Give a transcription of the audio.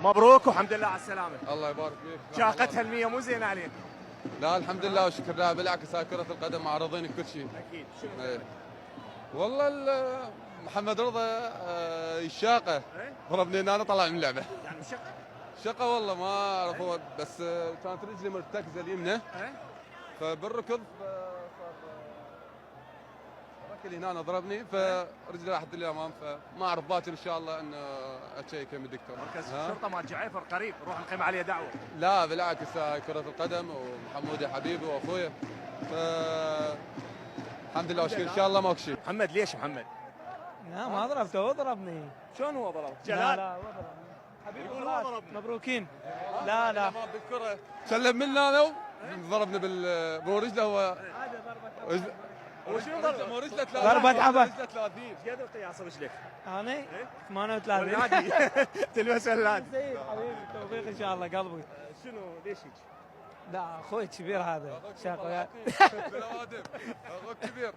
مبروك والحمد لله على السلامة. الله يبارك فيك. شاقتها المية مو زين عليك. لا الحمد لله وشكر لله، بالعكس هاي كرة القدم معرضين كل شيء. أكيد. شنو؟ ايه. والله محمد رضا الشاقة إيه؟ ضربني هنا طلع من اللعبة. يعني شقة. شقة والله ما اعرف هو، بس كانت رجلي مرتكزة اليمنى إيه؟ فبالركض ركلي هنا ضربني فرجلي راحت للامام، فما اعرف باكر ان شاء الله انه اتشيك من الدكتور. مركز الشرطة مال جعيفر قريب، نروح نقيم عليه دعوة. لا بالعكس هاي كرة القدم ومحمود يا حبيبي واخويا، الحمد لله وشكر ان شاء الله ماكو شيء. محمد ليش محمد؟ لا ما ضربته، هو ضربني. شلون هو ضرب؟ لا جلال. لا هو ضربني حبيبي، يقول هو خلاص ضربني. مبروكين. لا لا بالكرة سلم منا انا ضربني برجله. هو هذا ضربة هو شنو ضرب؟ رجله 30 ضربة عبث. رجله 30. ايش قد القياس رجلك؟ انا إيه؟ 38. والنادي تلبس النادي. سيد حبيبي التوفيق ان شاء الله قلبي. شنو ليش هيك؟ لا اخوي كبير هذا شاقة. بالأوادم. اخوك كبير.